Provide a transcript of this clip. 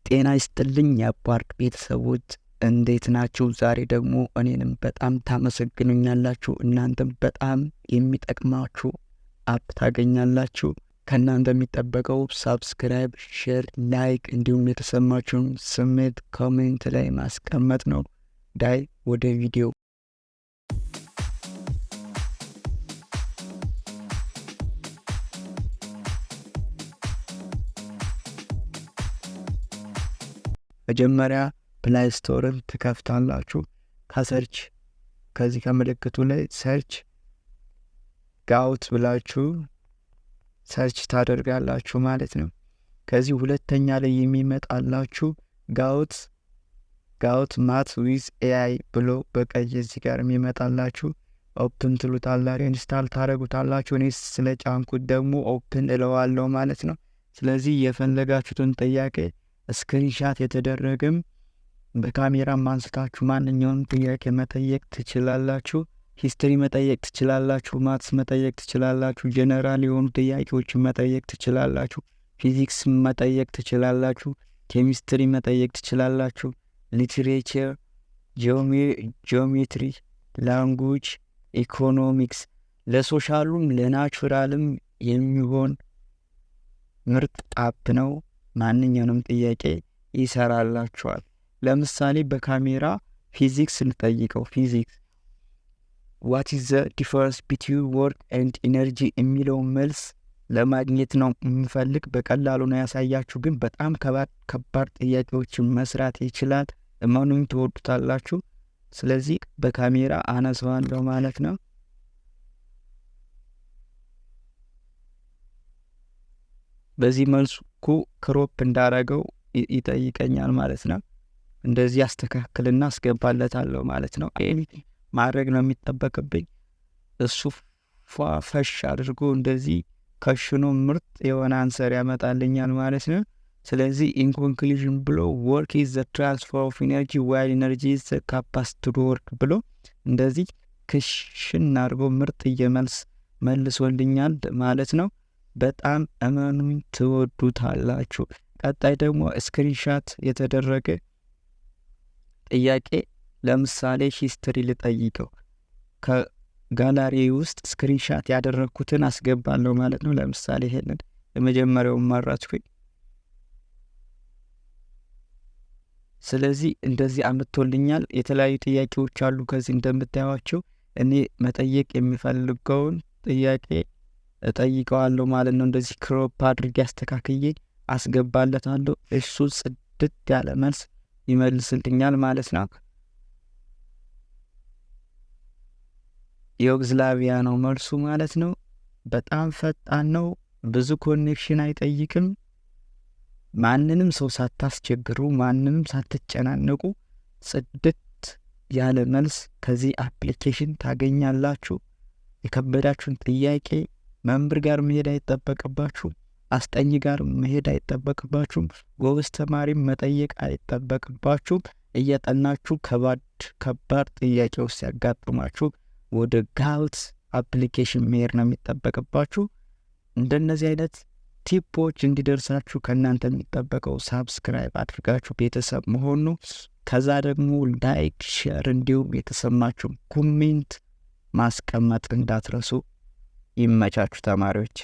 ጤና ይስጥልኝ የአፓርክ ቤተሰቦች እንዴት ናችሁ? ዛሬ ደግሞ እኔንም በጣም ታመሰግኑኛላችሁ። እናንተም በጣም የሚጠቅማችሁ አፕ ታገኛላችሁ። ከእናንተ የሚጠበቀው ሳብስክራይብ፣ ሼር፣ ላይክ እንዲሁም የተሰማችሁን ስሜት ኮሜንት ላይ ማስቀመጥ ነው። ዳይ ወደ ቪዲዮ። መጀመሪያ ፕላይ ስቶርን ትከፍታላችሁ። ከዚህ ከምልክቱ ላይ ሰርች ጋውት ብላችሁ ሰርች ታደርጋላችሁ ማለት ነው። ከዚህ ሁለተኛ ላይ የሚመጣላችሁ ጋውት ማት ዊዝ ኤአይ ብሎ በቀይ እዚህ ጋር የሚመጣላችሁ ኦፕን ትሉታላችሁ፣ ኢንስታል ታደርጉታላችሁ። እኔ ስለ ጫንኩት ደግሞ ኦፕን እለዋለሁ ማለት ነው። ስለዚህ የፈለጋችሁትን ጥያቄ ስክሪንሻት የተደረገም በካሜራም አንስታችሁ ማንኛውንም ጥያቄ መጠየቅ ትችላላችሁ። ሂስትሪ መጠየቅ ትችላላችሁ፣ ማትስ መጠየቅ ትችላላችሁ፣ ጀነራል የሆኑ ጥያቄዎችን መጠየቅ ትችላላችሁ፣ ፊዚክስ መጠየቅ ትችላላችሁ፣ ኬሚስትሪ መጠየቅ ትችላላችሁ፣ ሊትሬቸር፣ ጂኦሜትሪ፣ ላንጉጅ፣ ኢኮኖሚክስ፣ ለሶሻሉም ለናቹራልም የሚሆን ምርጥ አፕ ነው። ማንኛውንም ጥያቄ ይሰራላችኋል። ለምሳሌ በካሜራ ፊዚክስ ልጠይቀው። ፊዚክስ ዋት ኢዝ ዘ ዲፈረንስ ቢትዊን ወርክ ኤንድ ኢነርጂ የሚለው መልስ ለማግኘት ነው የምፈልግ። በቀላሉ ነው ያሳያችሁ፣ ግን በጣም ከባድ ጥያቄዎችን መስራት ይችላል። እመኑኝ ትወዱታላችሁ። ስለዚህ በካሜራ አነሳዋለሁ ማለት ነው። በዚህ መልኩ ክሮፕ እንዳረገው ይጠይቀኛል ማለት ነው። እንደዚህ አስተካክልና አስገባለታለሁ ማለት ነው። ማድረግ ነው የሚጠበቅብኝ። እሱ ፈሽ አድርጎ እንደዚህ ከሽኖ ምርጥ የሆነ አንሰር ያመጣልኛል ማለት ነው። ስለዚህ ኢንኮንክሉዥን ብሎ ወርክ ኢዝ ዘ ትራንስፈር ኦፍ ኢነርጂ ዋይል ኢነርጂ ኢዝ ዘ ካፓሲቲ ቱ ወርክ ብሎ እንደዚህ ክሽን አድርጎ ምርጥ እየመልስ መልሶልኛል ማለት ነው። በጣም እመኑኝ ትወዱታላችሁ። ቀጣይ ደግሞ ስክሪንሻት የተደረገ ጥያቄ፣ ለምሳሌ ሂስትሪ ልጠይቀው። ከጋላሪ ውስጥ ስክሪንሻት ያደረግኩትን አስገባለሁ ማለት ነው። ለምሳሌ ይሄንን የመጀመሪያውን መረጥኩኝ። ስለዚህ እንደዚህ አምጥቶልኛል። የተለያዩ ጥያቄዎች አሉ ከዚህ እንደምታዩቸው። እኔ መጠየቅ የሚፈልገውን ጥያቄ እጠይቀዋለሁ ማለት ነው። እንደዚህ ክሮፕ አድርጌ አስተካክዬ አስገባለታለሁ። እሱ ጽድት ያለ መልስ ይመልስልኛል ማለት ነው። ዩጎዝላቪያ ነው መልሱ ማለት ነው። በጣም ፈጣን ነው። ብዙ ኮኔክሽን አይጠይቅም። ማንንም ሰው ሳታስቸግሩ፣ ማንንም ሳትጨናነቁ ጽድት ያለ መልስ ከዚህ አፕሊኬሽን ታገኛላችሁ። የከበዳችሁን ጥያቄ መምህር ጋር መሄድ አይጠበቅባችሁም። አስጠኝ ጋር መሄድ አይጠበቅባችሁም። ጎበዝ ተማሪም መጠየቅ አይጠበቅባችሁም። እየጠናችሁ ከባድ ጥያቄ ውስጥ ያጋጥማችሁ ወደ ጋውት አፕሊኬሽን መሄድ ነው የሚጠበቅባችሁ። እንደነዚህ አይነት ቲፖች እንዲደርሳችሁ ከእናንተ የሚጠበቀው ሳብስክራይብ አድርጋችሁ ቤተሰብ መሆኑ፣ ከዛ ደግሞ ላይክ፣ ሼር እንዲሁም የተሰማችሁ ኮሜንት ማስቀመጥ እንዳትረሱ። ይመቻችሁ ተማሪዎች።